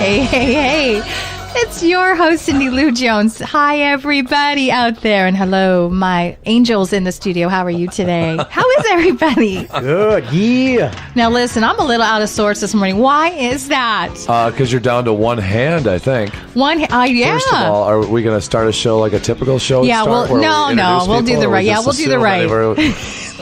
Hey. It's your host, Cindy Lou Jones. Hi, everybody out there. And hello, my angels in the studio. How are you today? How is everybody? Good, yeah. Now, listen, I'm a little out of sorts this morning. Why is that? Because you're down to one hand, I think. Yeah. First of all, are we going to start a show like a typical show? Yeah, we'll do the right. Yeah, we'll do the right.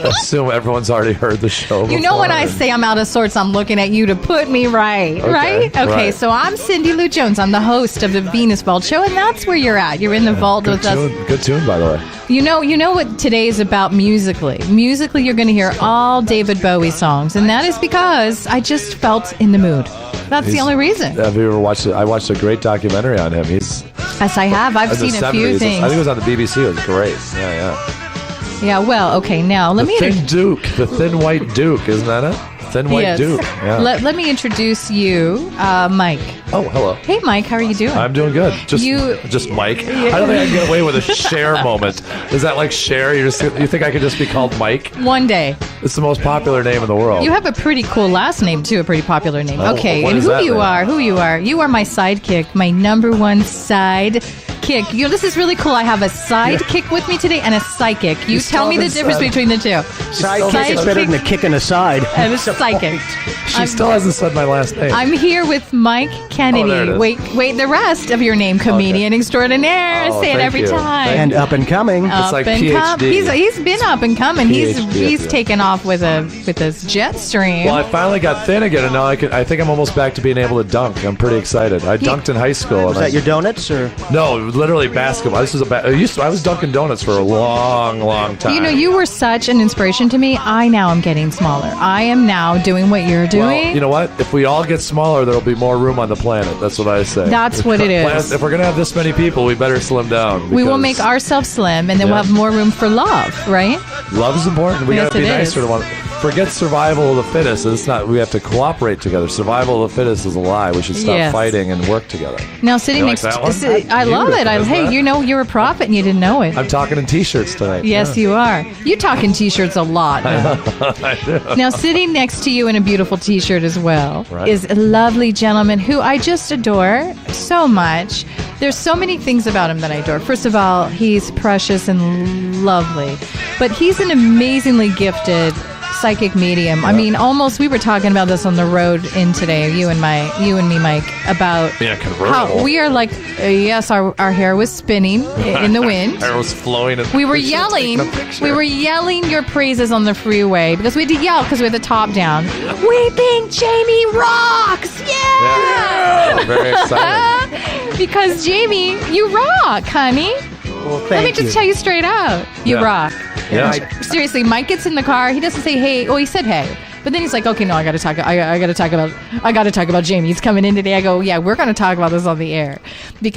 Assume everyone's already heard the show. You know when I say I'm out of sorts, I'm looking at you to put me right, right? Okay, right. So I'm Cindy Lou Jones. I'm the host of the Venus Vault Show, and that's where you're at. You're in the vault with us. Good tune, by the way. You know what today is about musically. Musically, you're going to hear all David Bowie songs, and that is because I just felt in the mood. That's the only reason. Have you ever watched it? I watched a great documentary on him. Yes, I have. I've seen a few things. I think it was on the BBC. It was great. Yeah. Yeah, well, okay, now let me... The Thin White Duke, isn't that it? Thin White Duke. Yeah. Let me introduce you, Mike. Oh, hello. Hey, Mike, how are you doing? I'm doing good. Just Mike. I don't think I can get away with a Cher moment. Is that like Cher? You think I could just be called Mike? One day. It's the most popular name in the world. You have a pretty cool last name, too, a pretty popular name. Okay, and who you are. You are my sidekick, my number one sidekick. You know, this is really cool. I have a sidekick with me today and a psychic. You tell me the difference between the two. Sidekick is better than a kick in the side. And a psychic. She still hasn't said my last name. I'm here with Mike Kennedy. Oh, wait, the rest of your name, comedian extraordinaire. Oh, say it every time. And up and coming. It's like PhD. He's been up and coming. PhD, He's taken off with his jet stream. Well, I finally got thin again, and now I think I'm almost back to being able to dunk. I'm pretty excited. I dunked in high school. Was that your donuts or? No, literally basketball. This was I was dunking donuts for a long time. You know, you were such an inspiration to me. I now am getting smaller. I am now doing what you're doing. Well, you know what? If we all get smaller, there'll be more room on the planet. That's what I say. That's what it is. If we're going to have this many people, we better slim down. We will make ourselves slim, and then we'll have more room for love, right? Love is important. We got to be nicer to one. Forget survival of the fittest. It's not. We have to cooperate together. Survival of the fittest is a lie. We should stop fighting and work together. Now, sitting next to... I love it. Hey, you know you're a prophet and you didn't know it. I'm talking in T-shirts tonight. Yes, you are. You talk in T-shirts a lot. I do. Now, sitting next to you in a beautiful T-shirt as well is a lovely gentleman who I just adore so much. There's so many things about him that I adore. First of all, he's precious and lovely. But he's an amazingly gifted psychic medium. Yeah. I mean, almost, we were talking about this on the road in today, you and me, Mike, about how we are like, yes, our hair was spinning in the wind. Hair was flowing. We were yelling your praises on the freeway because we had to yell because we had the top down. We think Jamie rocks! Yeah! Very exciting. Because Jamie, you rock, honey. Well, let me just tell you straight out. You rock. Yeah. Seriously, Mike gets in the car. He doesn't say hey. Oh, he said hey. But then he's like, okay, no, I got to talk about Jamie. He's coming in today. I go, yeah, we're going to talk about this on the air.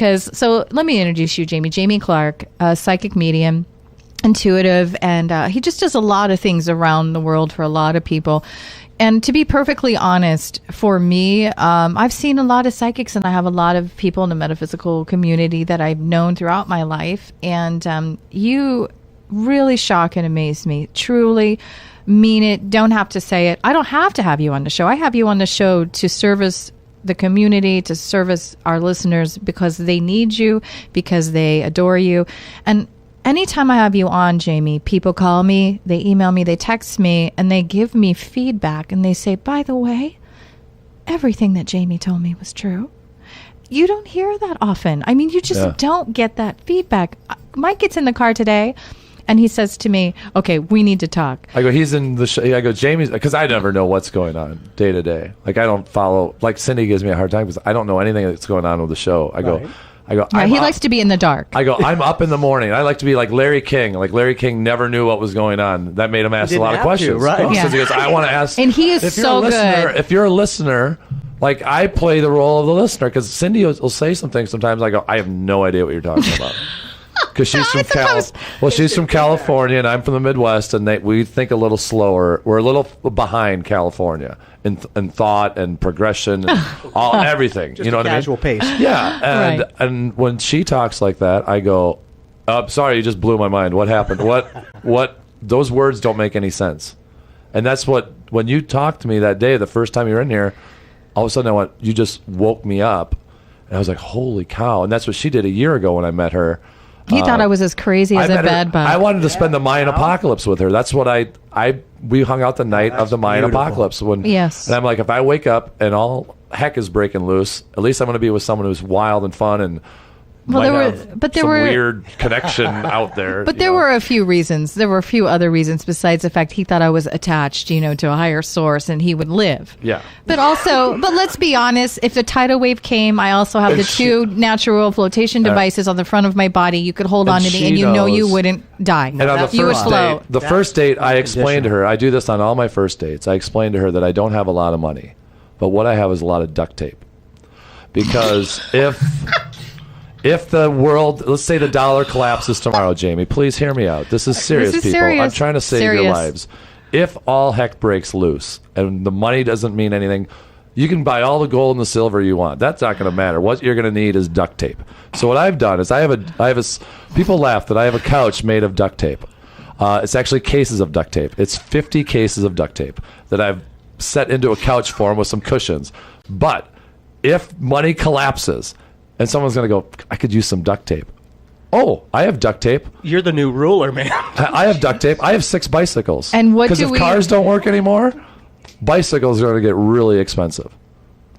So let me introduce you, Jamie. Jamie Clark, a psychic medium, intuitive, and he just does a lot of things around the world for a lot of people. And to be perfectly honest, for me, I've seen a lot of psychics, and I have a lot of people in the metaphysical community that I've known throughout my life. And you really shock and amaze me. Truly mean it. Don't have to say it. I don't have to have you on the show. I have you on the show to service the community, to service our listeners because they need you, because they adore you. And anytime I have you on, Jamie, people call me, they email me, they text me, and they give me feedback, and they say, by the way, everything that Jamie told me was true. You don't hear that often. I mean, you just don't get that feedback. Mike gets in the car today, and he says to me, okay, we need to talk. I go, he's in the show. I go, Jamie's, because I never know what's going on day to day. Like, I don't follow, like Cindy gives me a hard time because I don't know anything that's going on with the show. I go, he likes to be in the dark. I go, I'm up in the morning. I like to be like Larry King. Like Larry King never knew what was going on. That made him ask a lot of questions. Right? Because he goes, I want to ask. And he is so good. If you're a listener, like I play the role of the listener because Cindy will say some things sometimes. I go, I have no idea what you're talking about. Because she's from California and I'm from the Midwest, and we think a little slower. We're a little behind California in thought and progression, and everything. Just you know what I mean? Casual pace. Yeah, and when she talks like that, I go, "Sorry, you just blew my mind. What happened? What? Those words don't make any sense." And that's what when you talked to me that day, the first time you were in here. all of a sudden I went, you just woke me up. And I was like, holy cow. And that's what she did a year ago when I met her. He thought I was as crazy as a bed bug. I wanted to spend the Mayan apocalypse with her. That's what we hung out the night of the Mayan apocalypse. Yes. And I'm like, if I wake up and all heck is breaking loose, at least I'm going to be with someone who's wild and fun and there were weird connection out there. But there were a few reasons. There were a few other reasons besides the fact he thought I was attached, to a higher source and he would live. Yeah. But let's be honest. If the tidal wave came, I also have the two natural flotation devices on the front of my body. You could hold on to me, and you wouldn't die. And on the first date, I explained to her. I do this on all my first dates. I explained to her that I don't have a lot of money, but what I have is a lot of duct tape. Because if the world, let's say the dollar collapses tomorrow, Jamie, please hear me out. This is serious, people. Serious. I'm trying to save your lives. If all heck breaks loose and the money doesn't mean anything, you can buy all the gold and the silver you want. That's not going to matter. What you're going to need is duct tape. So what I've done is people laugh that I have a couch made of duct tape. It's actually cases of duct tape. It's 50 cases of duct tape that I've set into a couch form with some cushions. But if money collapses, and someone's going to go, I could use some duct tape. Oh, I have duct tape. You're the new ruler, man. I have duct tape. I have 6 bicycles. And what do Because if cars don't work anymore, bicycles are going to get really expensive.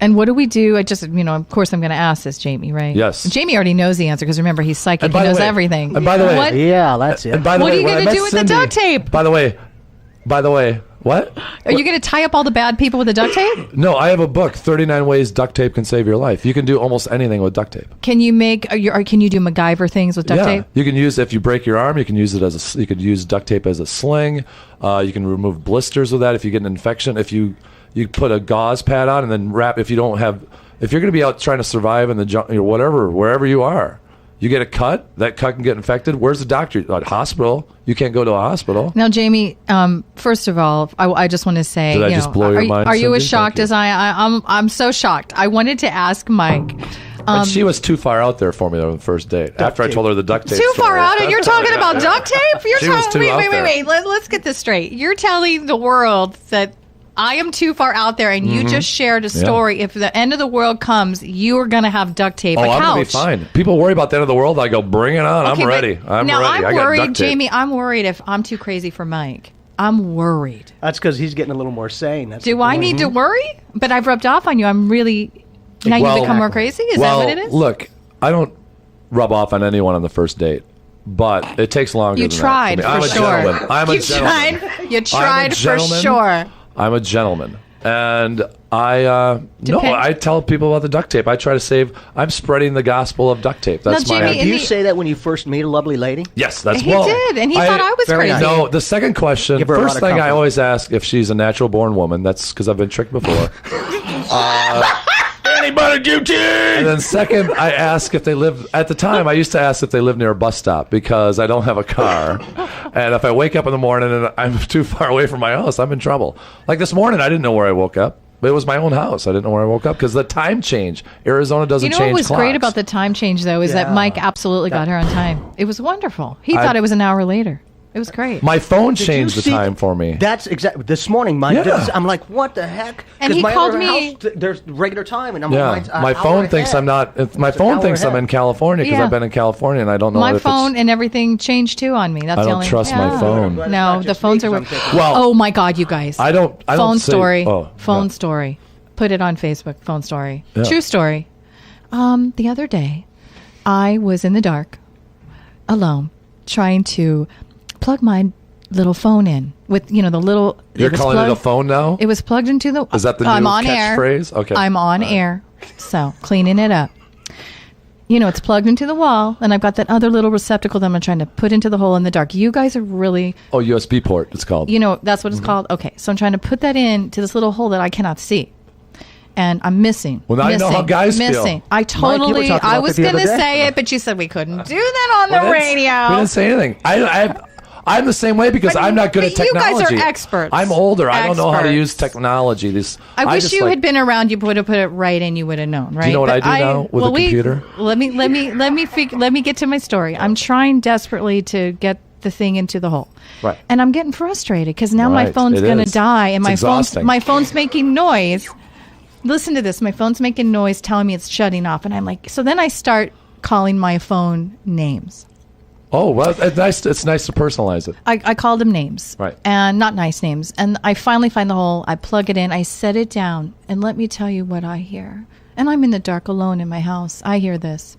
And what do we do? Of course I'm going to ask this, Jamie, right? Yes. Jamie already knows the answer because remember, he's psychic. He knows everything. And by the way, yeah, that's it. And by the what way, are you going to do with the duct tape? By the way, what? Are you going to tie up all the bad people with the duct tape? No, I have a book, 39 Ways Duct Tape Can Save Your Life. You can do almost anything with duct tape. Can you can you do MacGyver things with duct tape? You can use, if you break your arm, you can use it you could use duct tape as a sling. You can remove blisters with that if you get an infection. If you put a gauze pad on and then wrap, if you're going to be out trying to survive in the jungle, wherever you are, you get a cut, that cut can get infected. Where's the doctor? At hospital. You can't go to a hospital. Now, Jamie, first of all, I just want to say, Did I just blow your mind, are you as Cindy? shocked as I am? I'm so shocked. I wanted to ask Mike. And she was too far out there for me on the first date. After I told her the duct tape Too story. far out, and you're talking about duct tape? Wait. Let's get this straight. You're telling the world that I am too far out there, and you just shared a story. Yeah. If the end of the world comes, you are going to have duct tape. I'm going to be fine. People worry about the end of the world. I go, bring it on. Okay, I'm ready. I'm ready. I'm worried, Jamie. I'm worried if I'm too crazy for Mike. I'm worried. That's because he's getting a little more sane. Do I need to worry? But I've rubbed off on you. I'm really... Now you've become more crazy? Is that what it is? Look, I don't rub off on anyone on the first date. But it takes longer than tried, that. for sure. I'm a gentleman. You tried for sure. I'm a gentleman. And I tell people about the duct tape. I try to save. I'm spreading the gospel of duct tape. That's now, Jamie, do you say that when you first meet a lovely lady? Yes, that's he did, and he thought I was crazy. Nice. No, the second question. First thing I always ask if she's a natural born woman. That's because I've been tricked before. Anybody guilty? And then second, I ask if they live. At the time, I used to ask if they live near a bus stop because I don't have a car, and if I wake up in the morning and I'm too far away from my house, I'm in trouble. Like this morning, I didn't know where I woke up. But it was my own house. I didn't know where I woke up because the time change. Arizona doesn't change. What was clocks. great about the time change, though, is that Mike absolutely got her on time. It was wonderful. He thought it was an hour later. It was great. My phone changed the time for me. That's exactly this morning. I'm like, what the heck? And he called me. There's regular time, and I'm like, my phone thinks I'm not. My phone thinks I'm in California because I've been in California, and I don't know. My phone and everything changed too on me. That's I the don't only. trust my phone. No, the phones are. Well, oh my God, you guys! I don't. Phone story. Phone story. Put it on Facebook. Phone story. Yeah. True story. The other day, I was in the dark, alone, trying to plug my little phone in with the little. You're calling it a phone now? It was plugged into the. Is that the new catchphrase? Okay. I'm on air, so cleaning it up. It's plugged into the wall, and I've got that other little receptacle that I'm trying to put into the hole in the dark. You guys are really... Oh, USB port, it's called. That's what it's called? Okay, so I'm trying to put that into this little hole that I cannot see. And I'm missing. Well, now you know how guys feel. I totally... Mike, I was going to say it, but you said we couldn't do that on the radio. We didn't say anything. I'm the same way because I'm not good at technology. You guys are experts. I'm older. I don't know how to use technology. I wish you had been around. You would have put it right in. You would have known, right? Do you know what I do now with a computer? Let me get to my story. I'm trying desperately to get the thing into the hole. Right. And I'm getting frustrated because now my phone's going to die, and my phone's making noise. listen to this. My phone's making noise telling me it's shutting off. And I'm like, so then I start calling my phone names. Oh, well, it's nice to personalize it. I called them names. Right. And not nice names. And I finally find the hole. I plug it in. I set it down. And let me tell you what I hear. And I'm in the dark alone in my house. I hear this.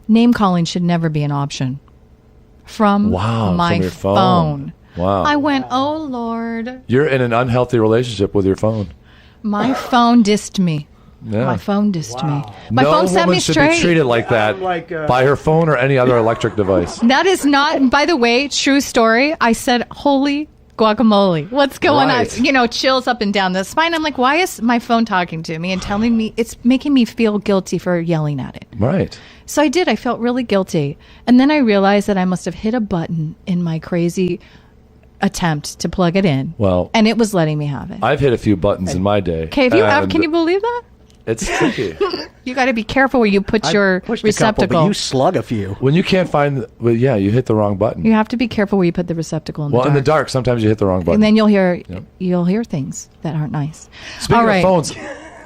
Name calling should never be an option. From my your phone. Wow. I went, oh, Lord. You're in an unhealthy relationship with your phone. My phone dissed me. Yeah. My phone dissed me. My phone set woman me should straight. be treated like that by her phone or any other electric device. That is not, by the way, true story. I said, holy guacamole. What's going Right. on? You know, chills up and down the spine. I'm like, why is my phone talking to me and telling me, it's making me feel guilty for yelling at it. Right. So I did. I felt really guilty. And then I realized that I must have hit a button in my crazy attempt to plug it in. Well, and it was letting me have it. I've hit a few buttons in my day. Okay, can you believe that? It's tricky. You got to be careful where you put your pushed receptacle. a couple, but you slug a few. When you can't find, you hit the wrong button. You have to be careful where you put the receptacle in the dark. In the dark, sometimes you hit the wrong button. And then you'll hear things that aren't nice. Speaking All right. of phones,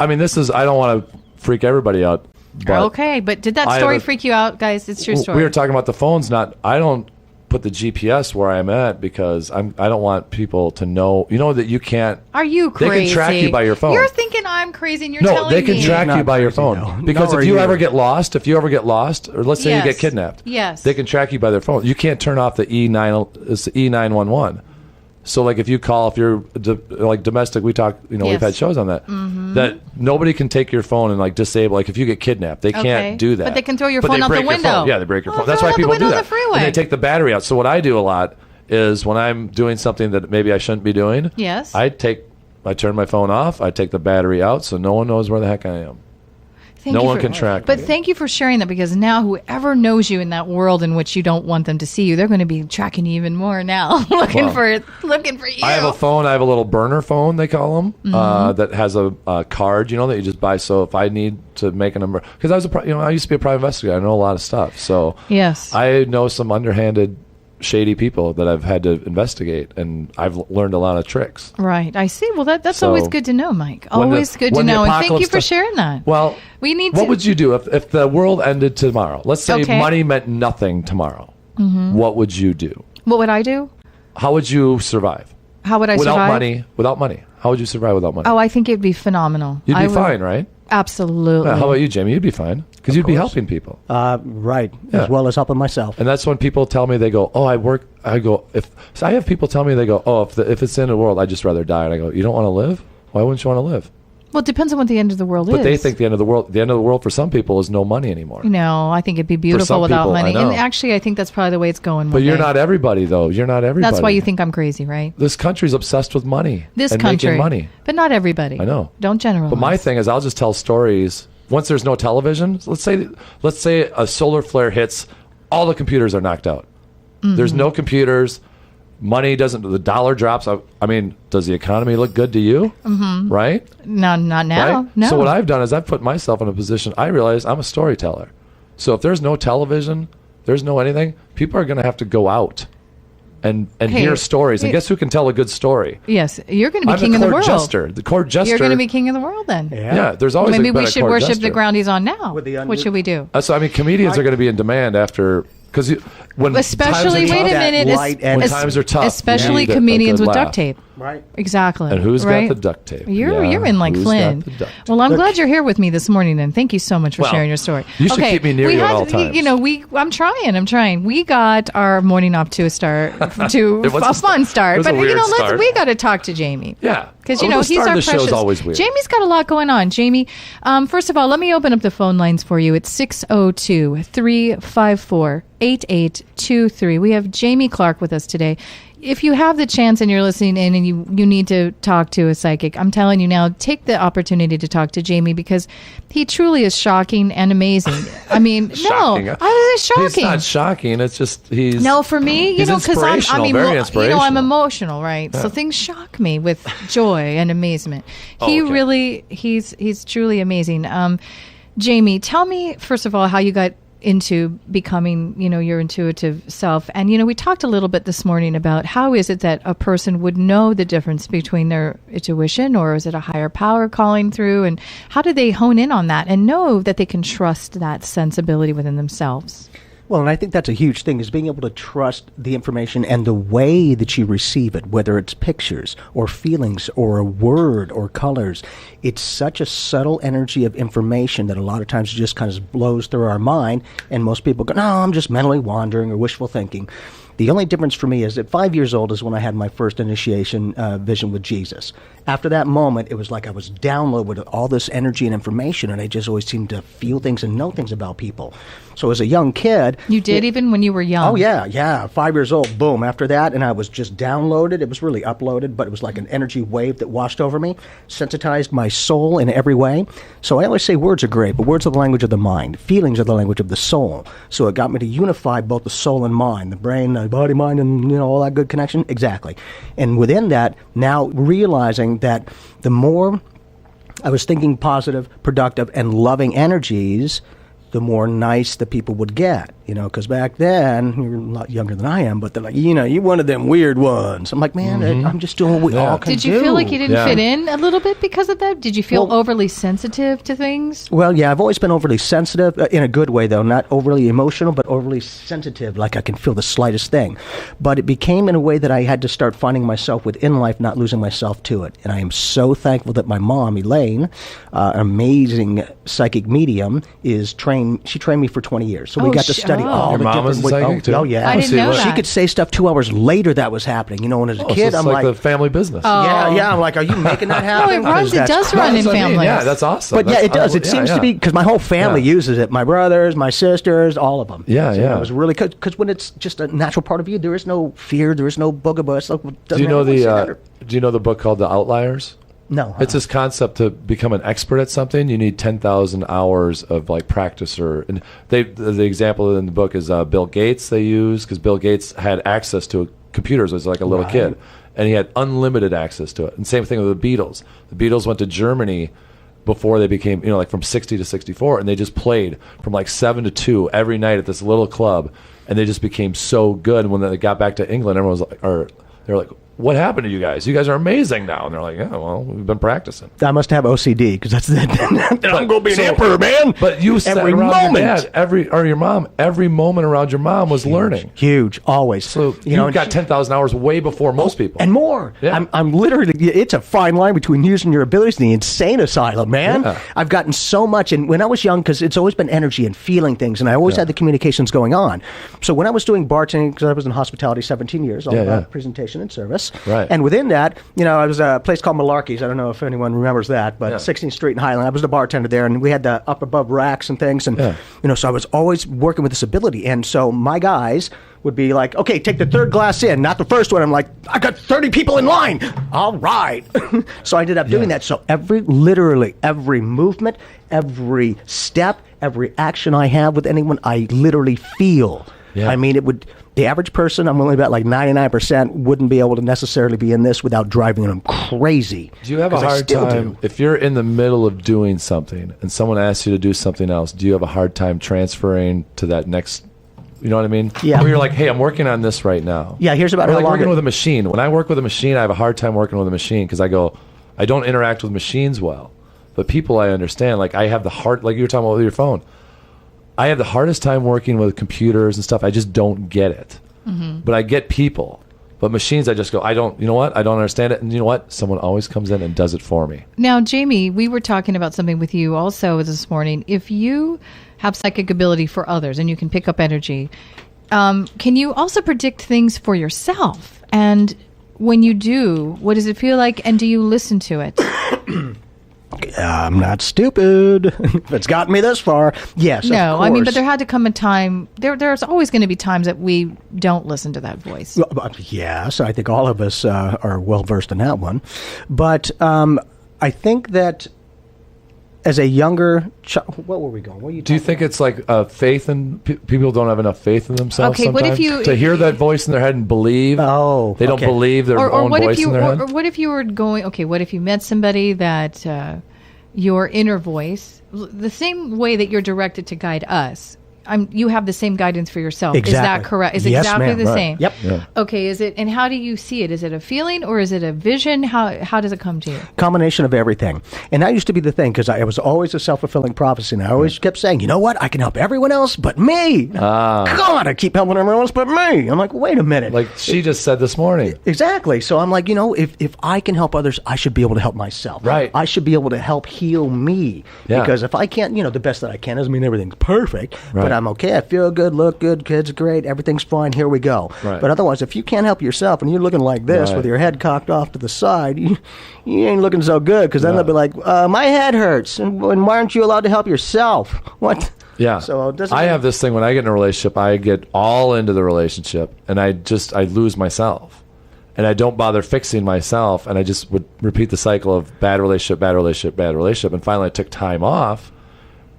I mean, I don't want to freak everybody out. But okay, but did that story freak you out, guys? It's your story. We were talking about the phones. I don't put the GPS where I'm at because I don't want people to know. You know that you can't. Are you crazy? They can track you by your phone. You're thinking I'm crazy, and you're telling me. No, they can track you by your phone. No. Because Nor if you are ever you. get lost, or let's say you get kidnapped, Yes. they can track you by their phone. You can't turn off the E911. So, like, if you call, if you're like domestic, we talk. You know, Yes. we've had shows on that. That nobody can take your phone and like disable. Like, if you get kidnapped, they can't do that. But they can throw your But phone they out the break your window. phone. Yeah, they break your Well, phone. That's throw why it out the people do window that. of the freeway. And they take the battery out. So what I do a lot is when I'm doing something that maybe I shouldn't be doing. Yes. I turn my phone off. I take the battery out so no one knows where the heck I am. No one can track But me. thank you for sharing that, because now whoever knows you in that world in which you don't want them to see you, they're going to be tracking you even more now, looking for you. I have a phone. I have a little burner phone, they call them, Mm-hmm. that has a card, that you just buy. So if I need to make a number, because I used to be a private investigator. I know a lot of stuff. So Yes. I know some underhanded, shady people that I've had to investigate, and I've learned a lot of tricks. Right. I see. Well, that's So, always good to know, Mike. when the- Always good to when the know. And thank you apocalypse for st- sharing that. Well, we need what to. would you do if the world ended tomorrow? Let's say Okay. money meant nothing tomorrow. What would you do? What would I do? How would you survive? How would I Without survive? Without money. How would you survive without money? Oh, I think it'd be phenomenal. You'd I be would- fine, right? Absolutely. Yeah, how about you, Jamie? You'd be fine because you'd be helping people. Right, Yeah. as well as helping myself. And that's when people tell me, they go, "Oh, I work." I go, so I have people tell me, they go, "Oh, if it's the end of the world, I'd just rather die." And I go, "You don't want to live? Why wouldn't you want to live?" Well, it depends on what the end of the world is. But they think the end of the world for some people is no money anymore. No, I think it'd be beautiful some without people, I money. know. And actually, I think that's probably the way it's going. But you're not everybody, though. You're not everybody. That's why you think I'm crazy, right? This country's obsessed with money. This and country, making money. but not everybody. I know. Don't generalize. But my thing is, I'll just tell stories. Once there's no television, let's say a solar flare hits, all the computers are knocked out. There's no computers. Money doesn't. The dollar drops. I mean, does the economy look good to you? Mm-hmm. Right? No, not now. Right? No. So what I've done is I've put myself in a position. I realize I'm a storyteller. So if there's no television, there's no anything. People are going to have to go out and hear stories. And guess who can tell a good story? Yes, you're going to be I'm king the of the court world. jester. The court jester. You're going to be king of the world then. Yeah, there's always Maybe been we a should court worship jester. the ground he's on now. With the What should we do? So I mean, comedians are going to be in demand after because when Especially, times are wait a tough, minute. Light and- When times are tough, Especially you need a comedians good with laugh. duct tape. Right. Exactly. And who's right? got the duct tape? You're Yeah, in like who's Flynn. got the duct tape? Well, I'm glad you're here with me this morning, and thank you so much for Well, sharing your story. you should keep me near you at all times. You know, I'm trying. We got our morning off to a start, to It was a fun it start, was a but weird start. we got to talk to Jamie. Yeah. Because, Well, you know, the he's start our of the precious. show's always weird. Jamie's got a lot going on. Jamie, first of all, let me open up the phone lines for you. It's 602-354-8823. We have Jamie Clark with us today. If you have the chance and you're listening in and you need to talk to a psychic, I'm telling you now, take the opportunity to talk to Jamie because he truly is shocking and amazing. I mean, Shocking. no, I was shocking. He's not shocking. It's just he's No, for me, you he's know, because I'm inspirational, very inspirational. I'm emotional, right? So things shock me with joy and amazement. He okay. really, he's truly amazing. Jamie, tell me first of all how you got into becoming, your intuitive self. And, we talked a little bit this morning about how is it that a person would know the difference between their intuition, or is it a higher power calling through? And how do they hone in on that and know that they can trust that sensibility within themselves? Well, and I think that's a huge thing, is being able to trust the information and the way that you receive it, whether it's pictures or feelings or a word or colors. It's such a subtle energy of information that a lot of times just kind of blows through our mind, and most people go, no, I'm just mentally wandering or wishful thinking. The only difference for me is at 5 years old is when I had my first initiation vision with Jesus. After that moment, it was like I was downloaded with all this energy and information, and I just always seemed to feel things and know things about people. So as a young kid... You did, even when you were young? Oh, yeah. 5 years old, boom. After that, and I was just downloaded. It was really uploaded, but it was like an energy wave that washed over me, sensitized my soul in every way. So I always say words are great, but words are the language of the mind. Feelings are the language of the soul. So it got me to unify both the soul and mind, the brain, the body, mind, and all that good connection. Exactly. And within that, now realizing that the more I was thinking positive, productive, and loving energies, the more nice the people would get, because back then, you're a lot younger than I am, but they're like, you one of them weird ones. I'm like, man, I'm just doing what we all can do. Did you feel like you didn't fit in a little bit because of that? Did you feel overly sensitive to things? Well, yeah, I've always been overly sensitive, in a good way, though, not overly emotional, but overly sensitive, like I can feel the slightest thing. But it became in a way that I had to start finding myself within life, not losing myself to it. And I am so thankful that my mom, Elaine, an amazing psychic medium, she trained me for 20 years. So we got to study all Your the mom different was a psychic too? Oh, yeah. I didn't know that. She could say stuff 2 hours later that was happening. And as a kid, so it's I'm like the family business. Yeah. I'm like, are you making that happen? It does run in families. Yeah, that's awesome. But it does. It seems to be, because my whole family uses it. My brothers, my sisters, all of them. Yeah. It was really good, because when it's just a natural part of you, there is no fear, there is no boogaboo. Do you know the book called The Outliers? No. It's this concept to become an expert at something. You need 10,000 hours of practice, and the example in the book is Bill Gates. They use, because Bill Gates had access to computers as like a little kid, and he had unlimited access to it. And same thing with the Beatles. The Beatles went to Germany before they became, from 60 to 64, and they just played from 7 to 2 every night at this little club, and they just became so good. And when they got back to England, everyone was they're like, what happened to you guys? You guys are amazing now. And they're like, yeah, well, we've been practicing. I must have OCD, because that's that. I'm going to be an emperor, man. But you sat every around moment. your dad, your mom, every moment around your mom was learning. Huge, always. So you got 10,000 hours way before most people. And more. Yeah. I'm literally, it's a fine line between using your abilities and the insane asylum, man. Yeah. I've gotten so much. And when I was young, because it's always been energy and feeling things, and I always had the communications going on. So when I was doing bartending, because I was in hospitality 17 years, all about presentation and service. Right. And within that, I was a place called Malarkey's. I don't know if anyone remembers that, but 16th Street in Highland. I was the bartender there, and we had the up above racks and things. And, so I was always working with this ability. And so my guys would be like, okay, take the third glass in, not the first one. I'm like, I got 30 people in line. All right. So I ended up doing that. So literally every movement, every step, every action I have with anyone, I literally feel. Yeah. I mean, the average person, I'm willing to bet 99% wouldn't be able to necessarily be in this without driving them crazy. Do you have a hard time, if you're in the middle of doing something and someone asks you to do something else, do you have a hard time transferring to that next, you know what I mean? Yeah. Or you're like, hey, I'm working on this right now. Yeah, here's about how long working with a machine. When I work with a machine, I have a hard time working with a machine, because I don't interact with machines well. But people I understand, I have the hard, like you were talking about with your phone, I have the hardest time working with computers and stuff. I just don't get it. Mm-hmm. But I get people. But machines, I just go, I don't understand it. And you know what? Someone always comes in and does it for me. Now, Jamie, we were talking about something with you also this morning. If you have psychic ability for others and you can pick up energy, can you also predict things for yourself? And when you do, what does it feel like? And do you listen to it? I'm not stupid. If it's gotten me this far, yes. No, of course. I mean, but there had to come a time. There's always going to be times that we don't listen to that voice. Yes, I think all of us are well versed in that one. But I think that as a younger child, what were we going? Do you think it's faith in people don't have enough faith in themselves? Okay, sometimes? What if you to hear that voice in their head and believe? Oh, they don't believe their own voice in their head. Or what if you were going? Okay, what if you met somebody that your inner voice, the same way that you're directed to guide us, you have the same guidance for yourself. Exactly. Is that correct? Is Yes, exactly ma'am. the Right. same? Yep. Yeah. Okay, is it, and how do you see it? Is it a feeling or is it a vision? How does it come to you? Combination of everything. And that used to be the thing, because I was always a self-fulfilling prophecy, and I always kept saying, you know what, I can help everyone else but me. God, I keep helping everyone else but me. I'm like, wait a minute. Like she just said this morning. Exactly. So I'm like, if I can help others, I should be able to help myself. Right. I should be able to help heal me. Yeah. Because if I can't, the best that I can doesn't mean everything's perfect, Right. but I'm okay. I feel good, look good, kids great, everything's fine, here we go. Right. But otherwise, if you can't help yourself and you're looking like this Right. with your head cocked off to the side, you ain't looking so good, because then they'll be like, my head hurts, and why aren't you allowed to help yourself? What? Yeah. So it doesn't I have this thing when I get in a relationship, I get all into the relationship and I lose myself. And I don't bother fixing myself, and I just would repeat the cycle of bad relationship, bad relationship, bad relationship. And finally I took time off.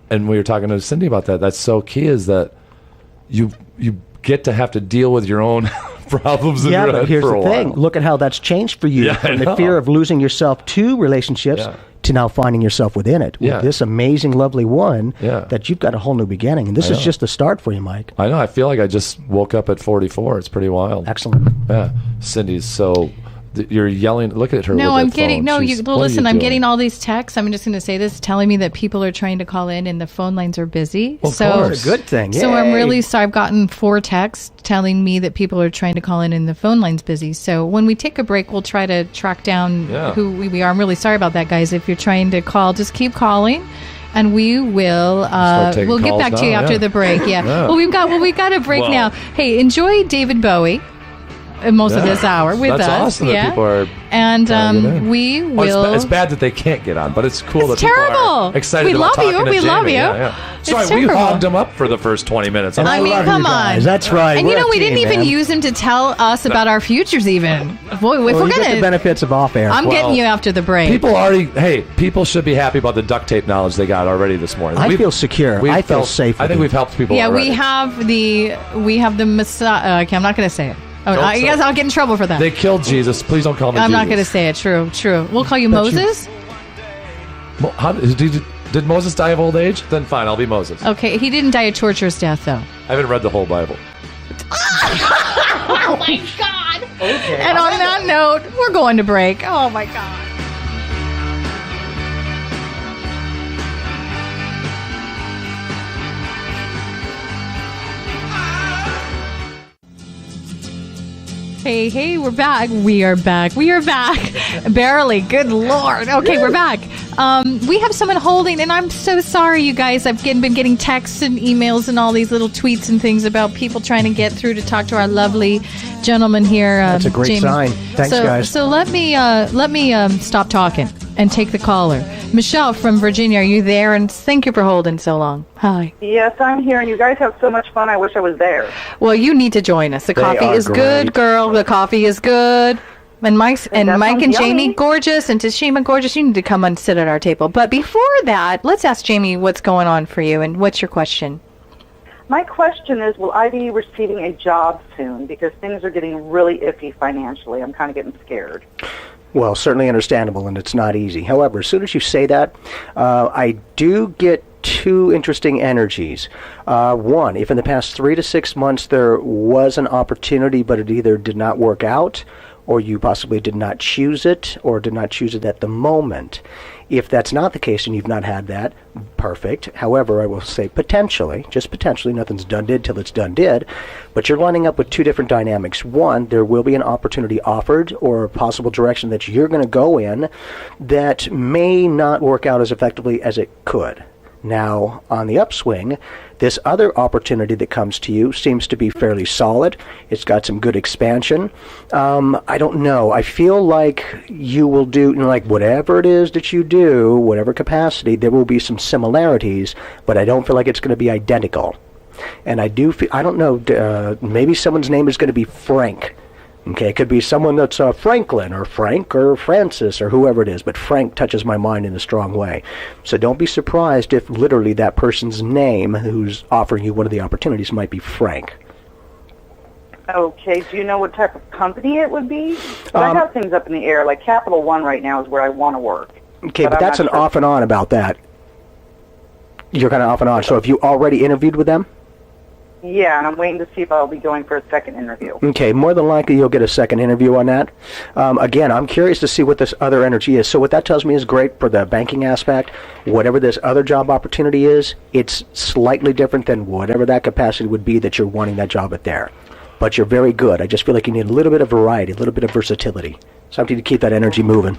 And we were talking to Cindy about that. That's so key, is that you get to have to deal with your own problems in your but head here's for the a thing. while. Look at how that's changed for you. Yeah, I From the know. fear of losing yourself to relationships Yeah. to now finding yourself within it. Yeah. With this amazing, lovely one Yeah. that you've got a whole new beginning. And this I is know. just the start for you, Mike. I know. I feel like I just woke up at 44. It's pretty wild. Excellent. Yeah. Cindy's so... You're yelling. Look at her. No, with I'm that getting. phone. No, She's- well, what are you listen. I'm doing? getting all these texts. I'm just going to say this, telling me that people are trying to call in and the phone lines are busy. Of so course. It's a good thing. So I'm Yay. really sorry. I've gotten 4 texts telling me that people are trying to call in and the phone line's busy. So when we take a break, we'll try to track down Yeah. who we are. I'm really sorry about that, guys. If you're trying to call, just keep calling. And we will. taking We'll get calls back to you now, after yeah. the break. Yeah. Yeah. Well, we've got a break Well. now. Hey, enjoy David Bowie. Most of Yeah. this hour with That's us. awesome that yeah. people are And trying to get in. we Well, will. it's bad that they can't get on, but it's cool It's that people terrible. are excited We about love talking you. to We Jamie. love you. Yeah, yeah. It's Sorry, we terrible. hogged them up for the first 20 minutes. And I mean, love come you guys. on. That's right. And We're a we didn't team, even man. use him to tell us about our futures even. Boy, if Well, we're you get the gonna, benefits of off air. I'm Well, getting you after the break. People should be happy about the duct tape knowledge they got already this morning. I feel secure. we've I feel felt- safe I with think you. we've helped people yeah, already. we have the Messiah. Okay, I'm not going to say it. Oh, Don't I say guess it. I'll get in trouble for that. They killed Jesus. Please don't call me I'm Jesus. not going to say it. True. We'll call you But you- Moses. Did Moses die of old age? Then fine, I'll be Moses. Okay, he didn't die a torturous death though. I haven't read the whole Bible. Oh my God. Okay. And on that note, we're going to break. Oh my God. Hey, we're back. We are back. Barely. Good Lord. Okay, we're back. We have someone holding, and I'm so sorry, you guys. I've been getting texts and emails and all these little tweets and things about people trying to get through to talk to our lovely gentleman here. That's a great Jamie. sign. Thanks, guys. So let me stop talking and take the caller. Michelle from Virginia, are you there? And thank you for holding so long. Hi. Yes, I'm here, and you guys have so much fun. I wish I was there. Well, you need to join us. The coffee are is good, great. girl. The coffee is good. And Mike that and sounds Jamie, yummy. gorgeous, and Tashima, gorgeous. You need to come and sit at our table. But before that, let's ask Jamie what's going on for you and what's your question. My question is, will I be receiving a job soon? Because things are getting really iffy financially. I'm kind of getting scared. Well, certainly understandable, and it's not easy. However, as soon as you say that, I do get 2 interesting energies. One, if in the past 3 to 6 months there was an opportunity, but it either did not work out, or you possibly did not choose it, or did not choose it at the moment. If that's not the case and you've not had that, perfect. However, I will say potentially, just potentially, nothing's done did till it's done did, but you're lining up with 2 different dynamics. One, there will be an opportunity offered or a possible direction that you're going to go in that may not work out as effectively as it could. Now, on the upswing, this other opportunity that comes to you seems to be fairly solid. It's got some good expansion. I don't know. I feel like you will do, like whatever it is that you do, whatever capacity, there will be some similarities, but I don't feel like it's going to be identical. And I do feel, I don't know, maybe someone's name is going to be Frank. Okay, it could be someone that's Franklin or Frank or Francis or whoever it is, but Frank touches my mind in a strong way. So don't be surprised if literally that person's name who's offering you one of the opportunities might be Frank. Okay, do you know what type of company it would be? But I have things up in the air. Like Capital One right now is where I want to work. Okay, but I'm that's an not sure. off and on about that. You're kind of off and on. So have you already interviewed with them? Yeah, and I'm waiting to see if I'll be going for a second interview. Okay, more than likely you'll get a second interview on that. Again, I'm curious to see what this other energy is. So what that tells me is great for the banking aspect. Whatever this other job opportunity is, it's slightly different than whatever that capacity would be that you're wanting that job at there. But you're very good. I just feel like you need a little bit of variety, a little bit of versatility, something to keep that energy moving.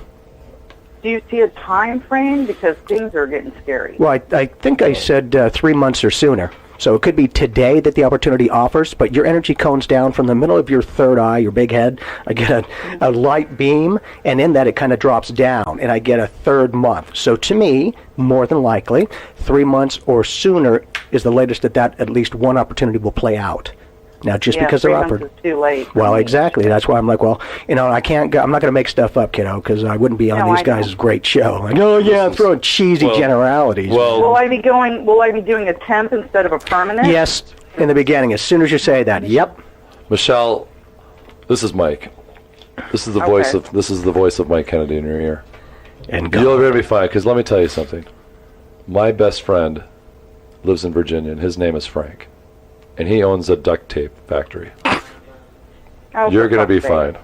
Do you see a time frame? Because things are getting scary. Well, I think I said 3 months or sooner. So it could be today that the opportunity offers, but your energy cones down from the middle of your third eye, your big head. I get a light beam, and in that it kind of drops down, and I get a third month. So to me, more than likely, 3 months or sooner is the latest that at least one opportunity will play out. Now, just because they're offered. 3 months is too late. Well, exactly. That's why I'm like, well, I can't. I'm not going to make stuff up, kiddo, because I wouldn't be on these guys' great show. Like, oh yeah, I'm throwing cheesy generalities. Well, Will I be doing a temp instead of a permanent? Yes, in the beginning, as soon as you say that. Yep. Michelle, this is Mike. This is the voice of Mike Kennedy in your ear. And You'll be fine, because let me tell you something. My best friend lives in Virginia, and his name is Frank. And he owns a duct tape factory. You're going to be fine.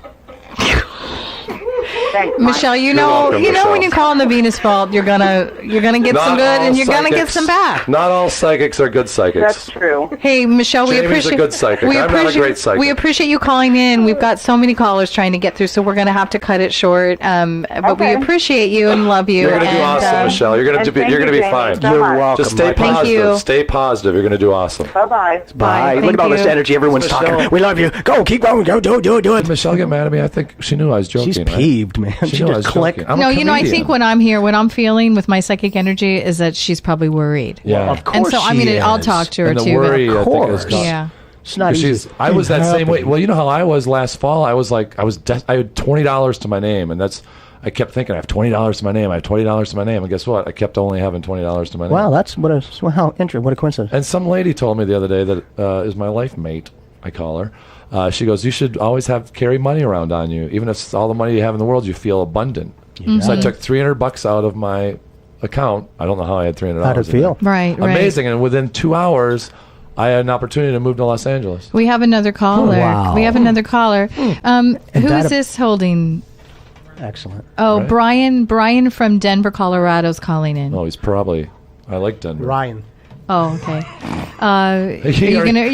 Thanks, Michelle, you know when you call on the Venus Fault, you're gonna get some good and you're gonna get some bad. Not all psychics are good psychics. That's true. Hey, Michelle, we Jamie's appreciate a good psychic. I'm not a great psychic. We appreciate you calling in. We've got so many callers trying to get through, so we're gonna have to cut it short. But we appreciate you and love you. You're gonna do awesome, Michelle. You're gonna be fine. You're welcome. Just stay positive. Thank you. Stay positive. You're gonna do awesome. Bye-bye. Bye. Look Thank at all this you. energy everyone's Michelle. talking. We love you. Go, keep going. Go, do it. Did Michelle get mad at me? I think she knew I was joking. She's right? peeved, man. She She knew I just was clicked. joking. I'm No, a I comedian. think when I'm here, what I'm feeling with my psychic energy is that she's probably worried. Yeah. Of course And so I'll is. talk to her And the too. worry, Of I think, course. is not. Yeah. It's not easy. I was that same way. Happen. Well, you know how I was last fall. I was like, I had $20 to my name, and I kept thinking, I have $20 to my name. I have $20 to my name, and guess what? I kept only having $20 to my name. Wow, that's how interesting. What a coincidence. And some lady told me the other day that is my life mate. I call her. She goes, you should always carry money around on you, even if it's all the money you have in the world. You feel abundant. So I took $300 out of my account. I don't know how I had $300. How'd it feel? Right. Amazing. And within 2 hours, I had an opportunity to move to Los Angeles. We have another caller. Wow. We have another caller. Who is this holding? Excellent. Oh, Right. Brian from Denver, Colorado is calling in. Oh, he's probably. I like Denver. Ryan. Oh, okay. Are you putting it in?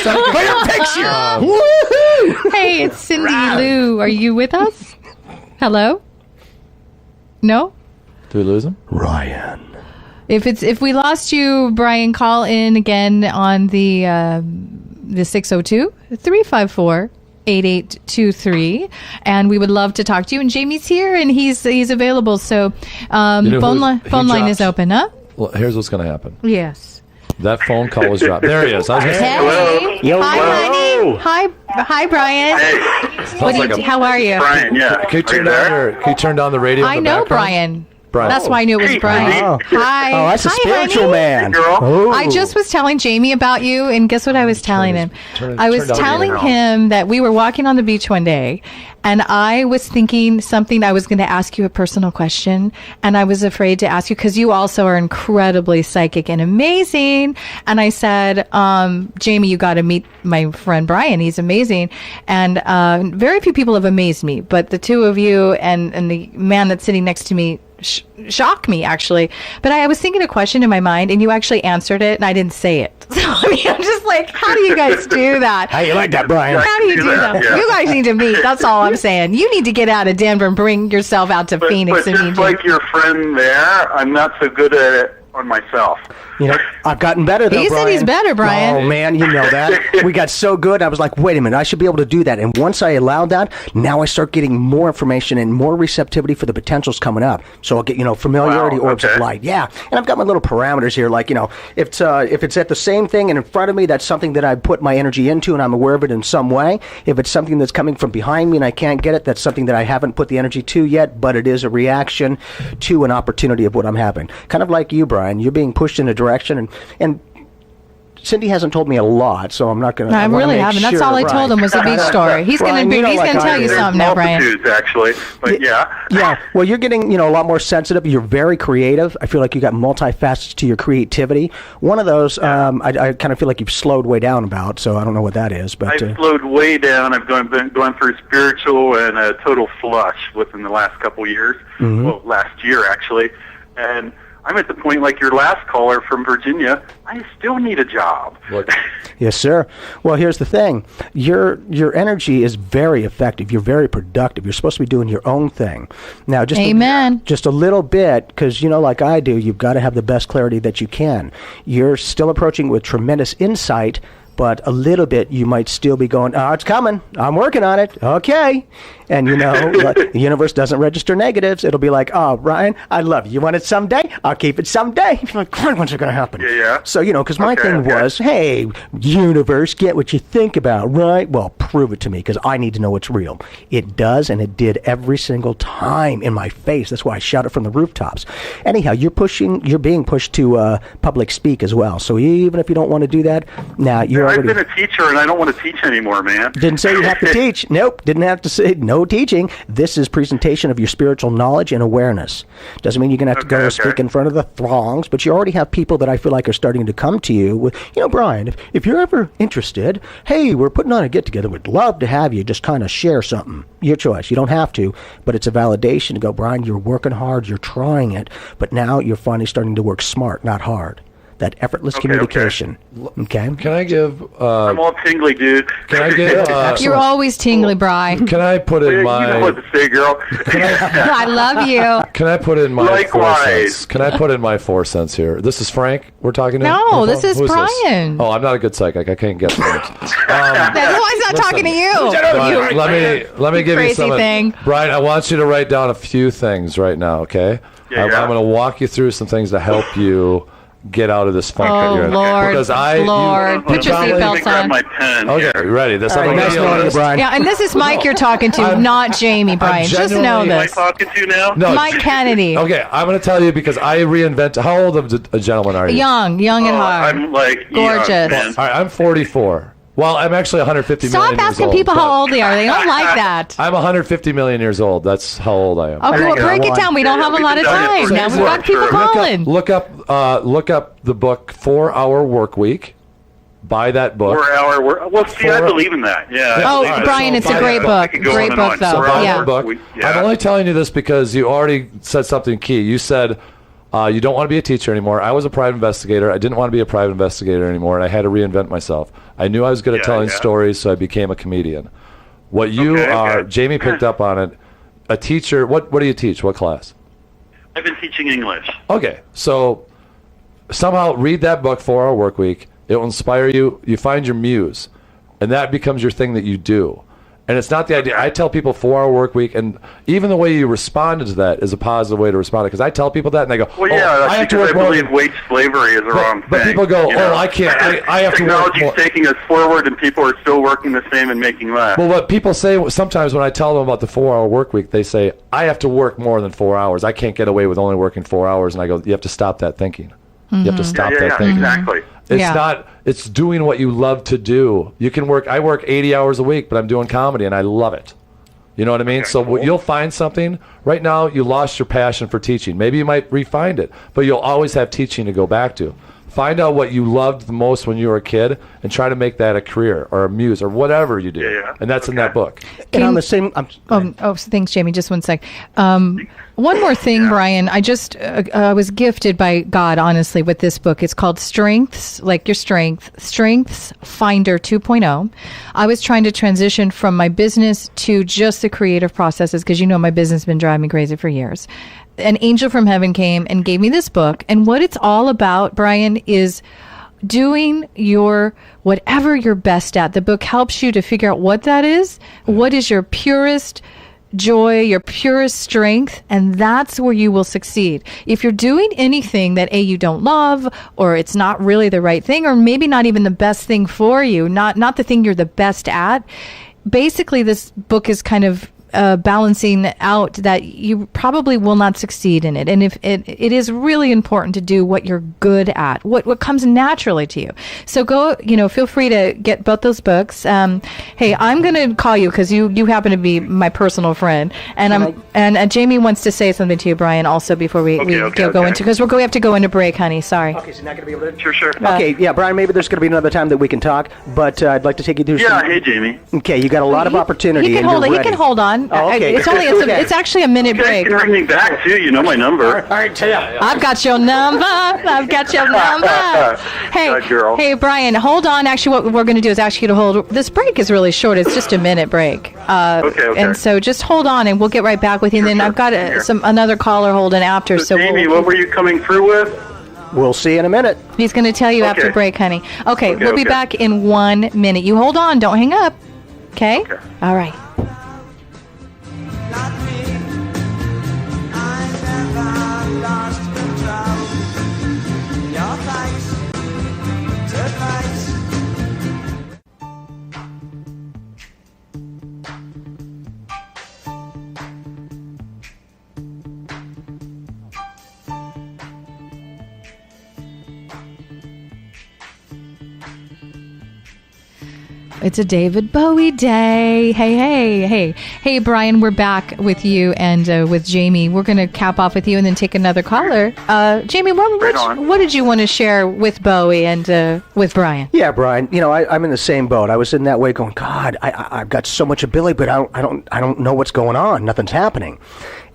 Put a picture. Woohoo! Hey, it's Cindy Lou. Are you with us? Hello? No? Did we lose him? Ryan. If we lost you, Brian, call in again on the 602-354-8823, and we would love to talk to you. And Jamie's here, and he's available. So phone line is open, huh? Well, here's what's going to happen. Yes. That phone call was dropped. There he is. I was gonna say, Hey. Yo, Hi, hello. honey. Hi, Brian. How are you? Brian, yeah. can you turn down the radio? I in the know background? Brian. Brian. That's why I knew it was Hey, Brian. Oh. Hi. Oh, that's a Hi, spiritual honey. man. Girl. Oh. I just was telling Jamie about you, and guess what I was telling him? turn I was down the telling radio. him that we were walking on the beach one day, and I was thinking something. I was going to ask you a personal question, and I was afraid to ask you because you also are incredibly psychic and amazing. And I said, Jamie, you got to meet my friend Brian. He's amazing. And very few people have amazed me, but the two of you and the man that's sitting next to me shock me, actually. But I was thinking a question in my mind, and you actually answered it, and I didn't say it. So I mean, I'm just like, how do you guys do that? How you like that, Brian? How do you do that? Yeah. You guys need to meet. That's all I'm saying. You need to get out of Denver and bring yourself out to Phoenix But and meet just like your friend there, I'm not so good at it on myself. You know, I've gotten better though, He said Brian. he's better, Brian. Oh man, you know that. We got so good. I was like, wait a minute, I should be able to do that. And once I allowed that, now I start getting more information and more receptivity for the potentials coming up. So I'll get, familiarity Wow, orbs of okay. light. Yeah, and I've got my little parameters here. Like, if it's at the same thing and in front of me, that's something that I put my energy into, and I'm aware of it in some way. If it's something that's coming from behind me and I can't get it, that's something that I haven't put the energy to yet, but it is a reaction to an opportunity of what I'm having. Kind of like you, Brian. You're being pushed in a direction, and Cindy hasn't told me a lot, so I'm not going to. I really haven't. That's all I told him was the beach story. He's going to tell you something now, Brian. Actually, but yeah. Yeah. Well, you're getting a lot more sensitive. You're very creative. I feel like you got multifacets to your creativity. One of those, I kind of feel like you've slowed way down about. So I don't know what that is, but I've slowed way down. I've been going through spiritual and a total flush within the last couple years. Mm-hmm. Well, last year actually, and I'm at the point like your last caller from Virginia. I still need a job. Look, yes, sir. Well, here's the thing. Your energy is very effective. You're very productive. You're supposed to be doing your own thing. Now, just a little bit, because, like I do, you've got to have the best clarity that you can. You're still approaching with tremendous insight, but a little bit you might still be going, it's coming. I'm working on it. Okay. And, the universe doesn't register negatives. It'll be like, Ryan, I love you. You want it someday? I'll keep it someday. You're like, when's it going to happen? Yeah. So, because my thing was, hey, universe, get what you think about, right? Well, prove it to me, because I need to know what's real. It does, and it did every single time in my face. That's why I shout it from the rooftops. Anyhow, you're being pushed to public speak as well. So even if you don't want to do that, now you're I've been a teacher, and I don't want to teach anymore, man. Didn't say you have to teach. Nope. Didn't have to say no teaching. This is presentation of your spiritual knowledge and awareness. Doesn't mean you're going to have to go speak in front of the throngs, but you already have people that I feel like are starting to come to you with, Brian, if you're ever interested, hey, we're putting on a get-together. We'd love to have you just kind of share something. Your choice. You don't have to, but it's a validation to go, Brian, you're working hard, you're trying it, but now you're finally starting to work smart, not hard. That effortless communication. Okay. Can I give? I'm all tingly, dude. Can I give? You're always tingly, Bri. Can I put in my? You know what to say, girl. I love you. Can I put in my Likewise. 4 cents? Can I put in my 4 cents here? This is Frank. We're talking to. No, this is Who's Brian. This? Oh, I'm not a good psychic. I can't get names. That's why he's not talking to you. Let me give you some. Thing. Brian, I want you to write down a few things right now. Okay. I'm going to walk you through some things to help you get out of this funk that you're in. Lord, because put your seatbelts on. My pen. Okay, ready? This Right, nice knowing you, Brian. Yeah, and this is Mike you're talking to, not Jamie, Brian. Just know Am I this. talking to now? No, Mike Kennedy. Okay, I'm going to tell you because I reinvented. How old of a gentleman are you? Young and hard. I'm like gorgeous. Young, All right, I'm 44. Well, I'm actually 150 million Stop years asking old, people but how old they are. They don't like that. I'm 150 million years old. That's how old I am. Okay, well, break it down. We don't have a lot of time. Now we've got people calling. Look up the book 4 Hour Work Week. Buy that book. 4 hour work. Well, see, I believe in that. Yeah. Oh, Brian, it's a great book. Great book, though. Yeah. I'm only telling you this because you already said something key. You said you don't want to be a teacher anymore. I was a private investigator. I didn't want to be a private investigator anymore, and I had to reinvent myself. I knew I was good at telling stories, so I became a comedian. What you are, Jamie picked up on it. A teacher. What do you teach? What class? I've been teaching English. Okay, so somehow read that book, 4 Hour Work Week. It will inspire you. You find your muse, and that becomes your thing that you do. And it's not the idea. I tell people 4 Hour Work Week, and even the way you responded to that is a positive way to respond. Because I tell people that, and they go, "Well, yeah, I have to because work I believe wage slavery is the wrong thing." But people go, I can't. I have to work more. Technology's taking us forward, and people are still working the same and making less. Well, what people say sometimes when I tell them about the 4 Hour Work Week, they say, "I have to work more than 4 hours. I can't get away with only working 4 hours." And I go, "You have to stop that thinking. You have to stop that thinking." Exactly. It's not. It's doing what you love to do. You can work. I work 80 hours a week, but I'm doing comedy, and I love it. You know what I mean? Okay, so cool. You'll find something. Right now, you lost your passion for teaching. Maybe you might re-find it, but you'll always have teaching to go back to. Find out what you loved the most when you were a kid, and try to make that a career or a muse or whatever you do. And that's in that book. And on the same. Thanks, Jamie. Just one sec. One more thing, Brian. I just was gifted by God, honestly, with this book. It's called Strengths, like your Strengths Finder 2.0. I was trying to transition from my business to just the creative processes because my business has been driving me crazy for years. An angel from heaven came and gave me this book. And what it's all about, Brian, is doing whatever you're best at. The book helps you to figure out what that is. What is your purest joy, your purest strength, and that's where you will succeed. If you're doing anything that you don't love, or it's not really the right thing, or maybe not even the best thing for you, not the thing you're the best at, basically this book is kind of balancing out that you probably will not succeed in it. And if it is really important to do what you're good at, what comes naturally to you. So go, feel free to get both those books. Hey, I'm going to call you because you happen to be my personal friend. And Jamie wants to say something to you, Brian, also before we go into, because we have to go into break, honey. Sorry. Okay, so you're not going to be able to... Sure. Okay, yeah, Brian, maybe there's going to be another time that we can talk, but I'd like to take you through Hey, Jamie. Okay, you got a lot of opportunity. He can hold on. Oh, okay. It's actually a minute You guys break. can ring me back, too. You know my number. All right, I've got your number. Hey, God, girl. Hey, Brian, hold on. Actually, what we're going to do is ask you to hold. This break is really short. It's just a minute break. Okay. And so just hold on, and we'll get right back with you. And then I've got another caller holding after. So Jamie, what were you coming through with? We'll see you in a minute. He's going to tell you after break, honey. Okay, we'll be back in 1 minute. You hold on. Don't hang up. Okay? All right. It's a David Bowie day. Hey, Brian, we're back with you and with Jamie. We're going to cap off with you and then take another caller. Jamie, what did you want to share with Bowie and with Brian? Yeah, Brian. I'm in the same boat. I was in that way, going, God, I've got so much ability, but I don't know what's going on. Nothing's happening.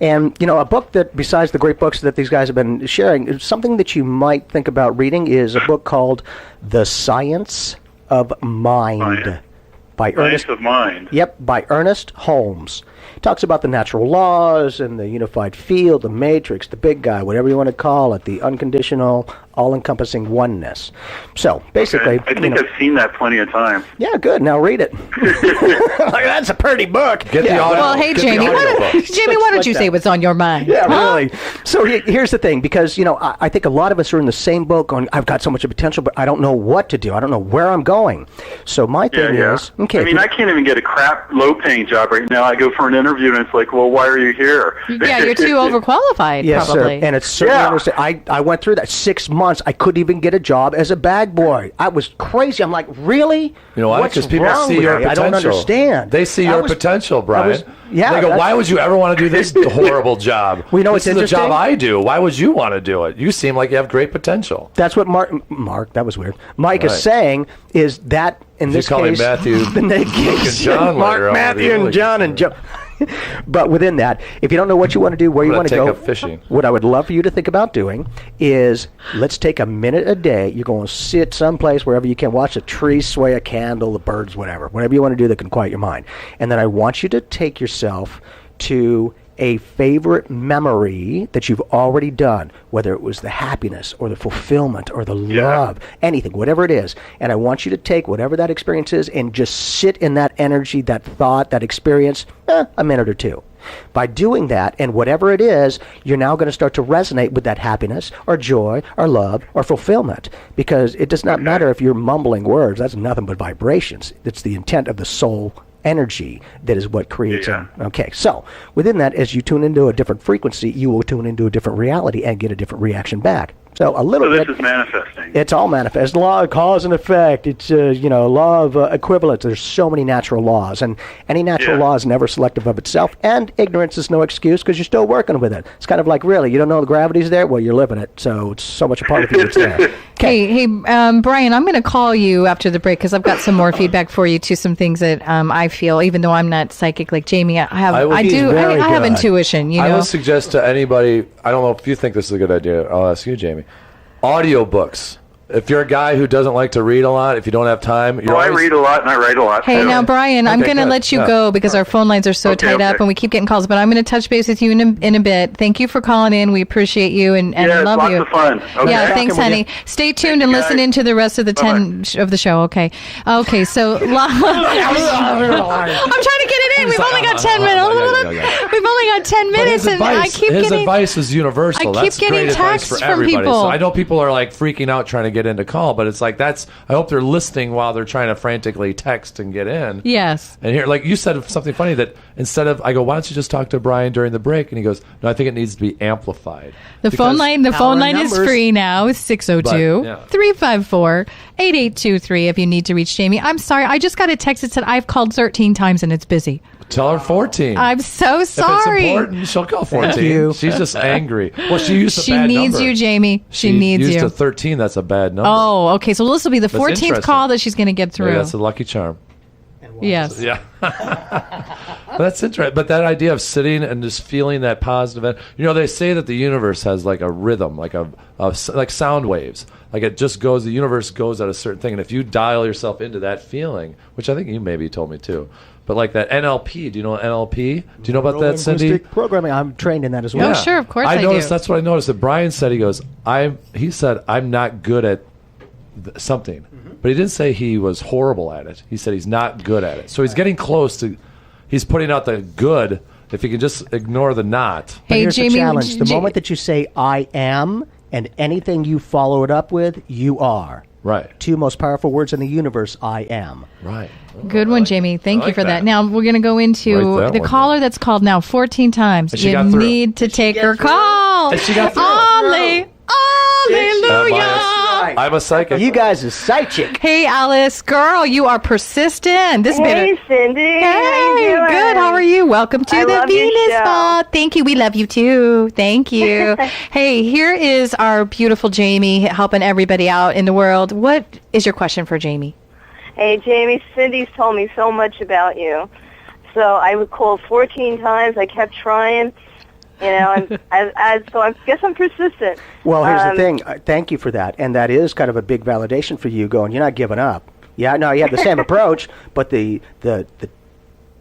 And a book that, besides the great books that these guys have been sharing, something that you might think about reading is a book called The Science of Mind by Ernest of Mind. Yep, by Ernest Holmes. It talks about the natural laws and the unified field, the matrix, the big guy, whatever you want to call it, the unconditional, all-encompassing oneness. So basically, I think I've seen that plenty of times. Yeah, good. Now read it. That's a pretty book. Get the audio. Well, hey, Jamie, why don't you say what's on your mind? Yeah, really. So here's the thing, because I think a lot of us are in the same boat, going, I've got so much potential, but I don't know what to do. I don't know where I'm going. So my thing is, okay. I can't even get a crap, low-paying job right now. I go for an interview, and it's like, well, why are you here? Yeah, you're too overqualified, yes, probably. Sir. And it's certainly understand. I went through that 6 months. I couldn't even get a job as a bag boy. I was crazy. I'm like, really? You know why? Because people see your potential. I don't understand. They see your potential, Brian. They go, why would you ever want to do this horrible job? This is the job I do. Why would you want to do it? You seem like you have great potential. That's what Mark, that was weird. Mike is saying is that in this case, Matthew, the negation, John Mark, Matthew, and John, and Joe. But within that, if you don't know what you want to do, where you want to go, fishing. What I would love for you to think about doing is, let's take a minute a day. You're going to sit someplace wherever you can, watch a tree sway, a candle, the birds, whatever you want to do that can quiet your mind. And then I want you to take yourself to a favorite memory that you've already done, whether it was the happiness or the fulfillment or the love, anything, whatever it is. And I want you to take whatever that experience is and just sit in that energy, that thought, that experience, a minute or two. By doing that, and whatever it is, you're now going to start to resonate with that happiness or joy or love or fulfillment, because it does not matter if you're mumbling words. That's nothing but vibrations. It's the intent of the soul energy that is what creates them. Okay, so within that, as you tune into a different frequency, you will tune into a different reality and get a different reaction back. So this is manifesting. It's all manifest. Law of cause and effect. It's law of equivalence. There's so many natural laws, and any natural law is never selective of itself. And ignorance is no excuse, because you're still working with it. It's kind of like, really, you don't know the gravity's there. Well, you're living it, so it's so much a part of you that's there. Hey, Brian, I'm going to call you after the break because I've got some more feedback for you to some things that I feel, even though I'm not psychic like Jamie, I have intuition. I would suggest to anybody, I don't know if you think this is a good idea, I'll ask you, Jamie, audiobooks. If you're a guy who doesn't like to read a lot, if you don't have time, I read a lot and I write a lot. Hey, now, Brian, I'm going to let you go because our phone lines are so tied up and we keep getting calls. But I'm going to touch base with you in a bit. Thank you for calling in. We appreciate you and love you. Lots of fun. Okay. Yeah, thanks, honey. Stay tuned and listen into the rest of the 10 of the show. Okay, so I'm trying to get it in. We've only got 10 minutes. we've only got 10 minutes, and I keep his getting advice is universal. I keep That's getting great advice texts for from everybody. people. So I know people are like freaking out trying to get into call, but it's like I hope they're listening while they're trying to frantically text and get in. Yes. And here, like you said something funny that instead of, I go, why don't you just talk to Brian during the break? And he goes, no, I think it needs to be amplified. The phone line is free now. It's 602-354-8823 if you need to reach Jamie. I'm sorry. I just got a text that said I've called 13 times and it's busy. Tell her 14. I'm so sorry. If it's important, she'll call 14. Thank you. She's just angry. Well, she used a She bad needs number. you, Jamie. She needs used you. a 13. That's a bad number. Oh, okay. So this will be the 14th interesting. call that she's going to get through. Maybe that's a lucky charm. Yes. Yeah. That's interesting. But that idea of sitting and just feeling that positive, they say that the universe has like a rhythm, like like sound waves. Like it just goes, the universe goes at a certain thing. And if you dial yourself into that feeling, which I think you maybe told me too, but like that NLP, do you know NLP? Do you know about that, Cindy? Linguistic programming. I'm trained in that as well. Oh, sure, of course I noticed, do. That's what I noticed. That Brian said, he said, I'm not good at something. But he didn't say he was horrible at it. He said he's not good at it. So he's getting close to, he's putting out the good if he can just ignore the not. But here's Jamie, the challenge. The moment that you say I am and anything you follow it up with, you are. Right. Two most powerful words in the universe, I am. Right. Good one, Jamie. Thank you for that. Now we're going to go into Write that the one caller that's called now 14 times. And she You got through. need to take her call. And she got through. Hallelujah. I'm a psychic. You guys are psychic. Hey, Alice, girl, you are persistent. This has been Hey, Cindy. How you Hey, doing? good. How are you? Welcome to I the love your Venus show. Ball. Thank you. We love you too. Thank you. Hey, here is our beautiful Jamie helping everybody out in the world. What is your question for Jamie? Hey, Jamie, Cindy's told me so much about you. So I would call 14 times. I kept trying. And so I guess I'm persistent. Well, here's the thing. Thank you for that. And that is kind of a big validation for you going, you're not giving up. Yeah, no, you had the same approach, but the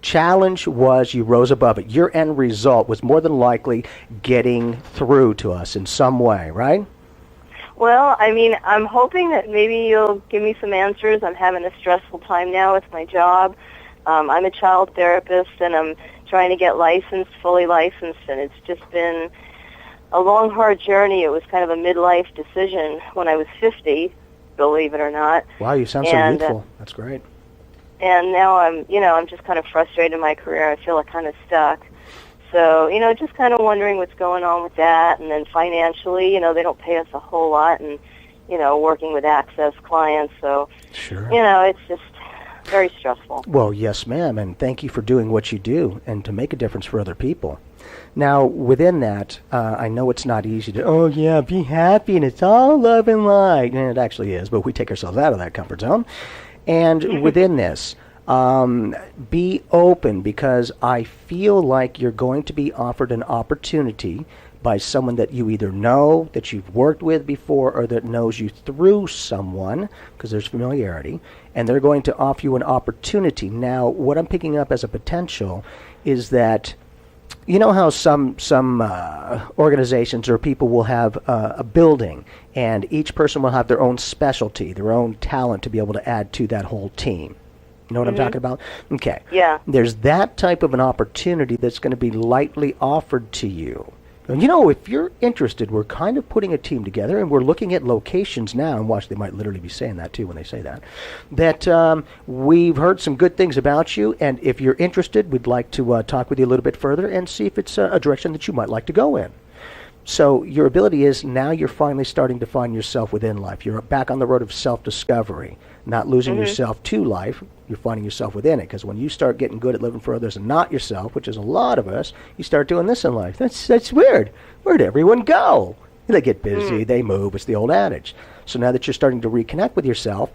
challenge was you rose above it. Your end result was more than likely getting through to us in some way, right? Well, I mean, I'm hoping that maybe you'll give me some answers. I'm having a stressful time now with my job. I'm a child therapist, and I'm trying to get fully licensed, and it's just been a long, hard journey. It was kind of a midlife decision when I was 50, believe it or not. Wow, you sound so youthful. That's great. And now I'm just kind of frustrated in my career. I feel kind of stuck. So, just kind of wondering what's going on with that. And then financially, they don't pay us a whole lot, and, working with Access clients. So, Sure. It's just very stressful. Well, yes, ma'am, and thank you for doing what you do and to make a difference for other people. Now, within that, I know it's not easy to, be happy and it's all love and light. And it actually is, but we take ourselves out of that comfort zone. And within this, be open, because I feel like you're going to be offered an opportunity by someone that you either know, that you've worked with before, or that knows you through someone, because there's familiarity, and they're going to offer you an opportunity. Now, what I'm picking up as a potential is that, you know how some organizations or people will have a building, and each person will have their own specialty, their own talent to be able to add to that whole team. You know what I'm talking about? Okay. Yeah. There's that type of an opportunity that's going to be lightly offered to you. And if you're interested, we're kind of putting a team together, and we're looking at locations now, and watch, they might literally be saying that too when they say that, we've heard some good things about you, and if you're interested, we'd like to talk with you a little bit further and see if it's a direction that you might like to go in. So your ability is now you're finally starting to find yourself within life. You're back on the road of self-discovery, not losing yourself to life. You're finding yourself within it, because when you start getting good at living for others and not yourself, which is a lot of us, you start doing this in life. That's weird. Where'd everyone go? They get busy, they move. It's the old adage. So now that you're starting to reconnect with yourself,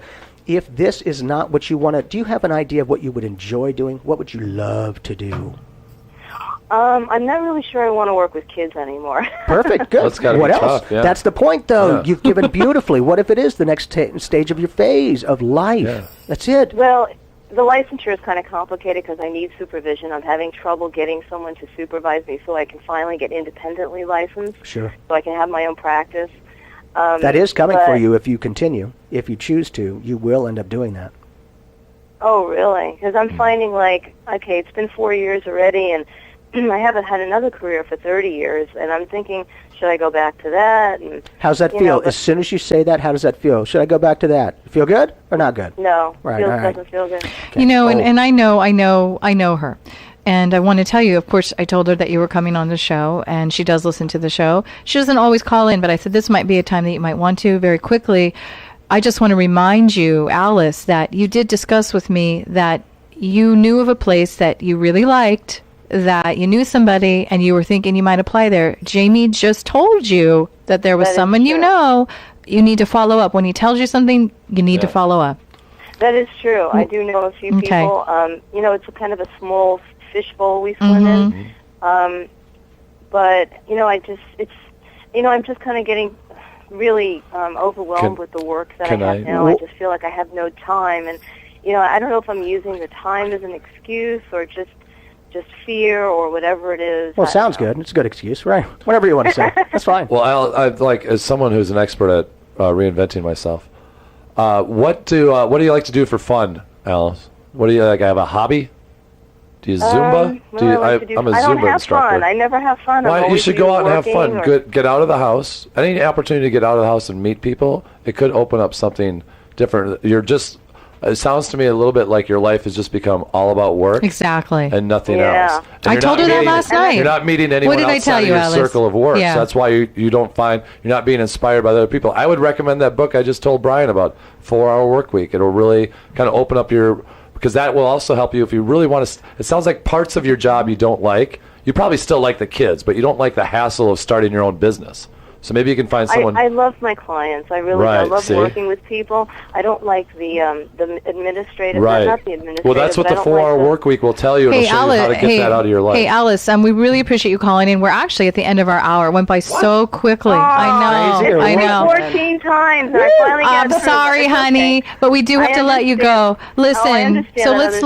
if this is not what you want to, do you have an idea of what you would enjoy doing? What would you love to do? I'm not really sure I want to work with kids anymore. Perfect, good. That's gotta What be else? tough, yeah. That's the point, though. Yeah. You've given beautifully. What if it is the next stage of your phase of life? Yeah. That's it. Well, the licensure is kind of complicated because I need supervision. I'm having trouble getting someone to supervise me so I can finally get independently licensed. Sure. So I can have my own practice. That is coming for but- you if you continue. If you choose to, you will end up doing that. Oh, really? Because I'm finding okay, it's been 4 years already, and I haven't had another career for 30 years, and I'm thinking, should I go back to that? And, how's that feel? As soon as you say that, how does that feel? Should I go back to that? Feel good or not good? No, Right, doesn't feel good. Okay. You know, and I know her. And I want to tell you, of course, I told her that you were coming on the show, and she does listen to the show. She doesn't always call in, but I said this might be a time that you might want to. Very quickly, I just want to remind you, Alice, that you did discuss with me that you knew of a place that you really liked, that you knew somebody, and you were thinking you might apply there. Jamie just told you that there was someone you know. You need to follow up. When he tells you something, you need to follow up. That is true. I do know a few people. You know, it's a kind of a small fishbowl we swim in. But, you know, I'm just kind of getting really overwhelmed with the work that I have now. I just feel like I have no time. And, you know, I don't know if I'm using the time as an excuse or just fear or whatever it is. Well, sounds good. It's a good excuse, right? Whatever you want to say. That's fine. Well, I like, as someone who's an expert at reinventing myself, what do you like to do for fun, Alice? What do you like? Have a hobby? Do you Zumba? I'm a Zumba instructor. Fun. I never have fun. You should go out and have fun. Get out of the house. Any opportunity to get out of the house and meet people, it could open up something different. It sounds to me a little bit like your life has just become all about work. Exactly. And nothing else. And I told her that last night. You're not meeting anyone outside of your circle of work. Yeah. So that's why you don't find, you're not being inspired by other people. I would recommend that book I just told Brian about, 4-Hour Work Week. It'll really kind of open up because that will also help you if you really want to. It sounds like parts of your job you don't like. You probably still like the kids, but you don't like the hassle of starting your own business. So maybe you can find someone. I love my clients. I really do. I love working with people. I don't like the administrative. Not the administrative. Well, that's what the 4-Hour Work Week will tell you. It'll show you how to get that out of your life. Hey, Alice, we really appreciate you calling in. We're actually at the end of our hour. It went by so quickly. I know. 14 times. And I finally got I'm sorry, honey, but we do have to let you go. Listen, so let's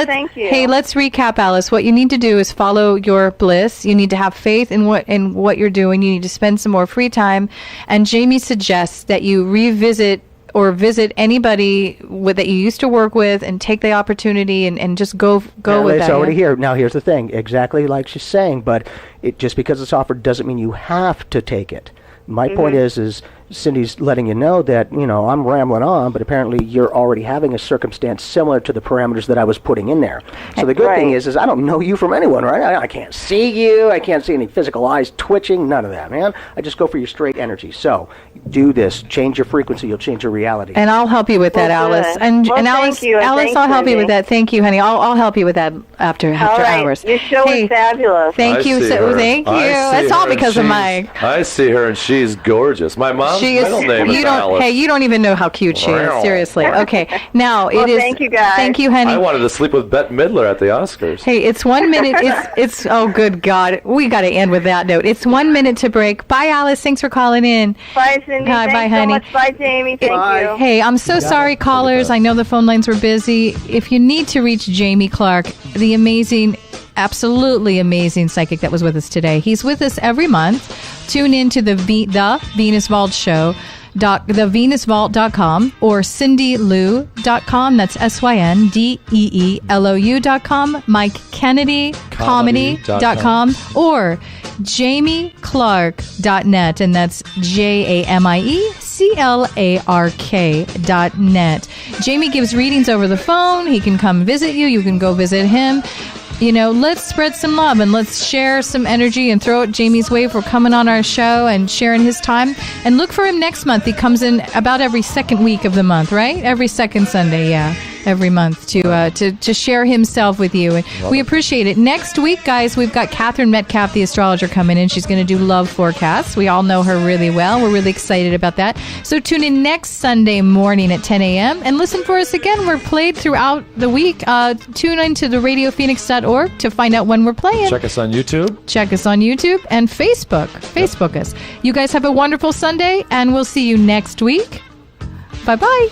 thank you. Hey, let's recap, Alice. What you need to do is follow your bliss. You need to have faith in what you're doing. You need to spend some more free time, and Jamie suggests that you revisit or visit anybody that you used to work with and take the opportunity and just go with that. It's already here. Now, here's the thing. Exactly like she's saying, but just because it's offered doesn't mean you have to take it. My point is Cindy's letting you know that, I'm rambling on, but apparently you're already having a circumstance similar to the parameters that I was putting in there. So the good thing is I don't know you from anyone, right? I can't see you. I can't see any physical eyes twitching. None of that, man. I just go for your straight energy. So do this. Change your frequency. You'll change your reality. And I'll help you with that, Alice. And Alice, I'll help you with that. Thank you, honey. I'll help you with that after hours. Your show is fabulous. Thank you. Thank you. That's all because of Mike. I see her, and she's gorgeous. My mom's middle name is Alice. Hey, you don't even know how cute she is. Seriously. Okay. Now it is. Thank you, guys. Thank you, honey. I wanted to sleep with Bette Midler at the Oscars. Hey, it's 1 minute. It's. Oh, good God. We got to end with that note. It's 1 minute to break. Bye, Alice. Thanks for calling in. Bye, Cindy. Bye, honey. So much. Bye, Jamie. Thank you. Hey, I'm so sorry, callers. I know the phone lines were busy. If you need to reach Jamie Clark, the amazing, absolutely amazing psychic that was with us today, he's with us every month. Tune in to the Venus Vault Show, thevenusvault.com or cindylou.com. That's SYNDEELOU.com. MikeKennedyComedy.com or JamieClark.net, and that's JamieClark.net. Jamie gives readings over the phone. He can come visit you. You can go visit him. Let's spread some love and let's share some energy and throw it Jamie's way for coming on our show and sharing his time. And look for him next month. He comes in about every second week of the month, right? Every second Sunday, every month to share himself with you. And we appreciate it. Next week, guys, we've got Catherine Metcalf, the astrologer, coming in. She's going to do love forecasts. We all know her really well. We're really excited about that. So tune in next Sunday morning at 10 a.m. and listen for us again. We're played throughout the week. Tune in to the radiophoenix.org to find out when we're playing. Check us on YouTube and Facebook. Facebook us. You guys have a wonderful Sunday, and we'll see you next week. Bye-bye.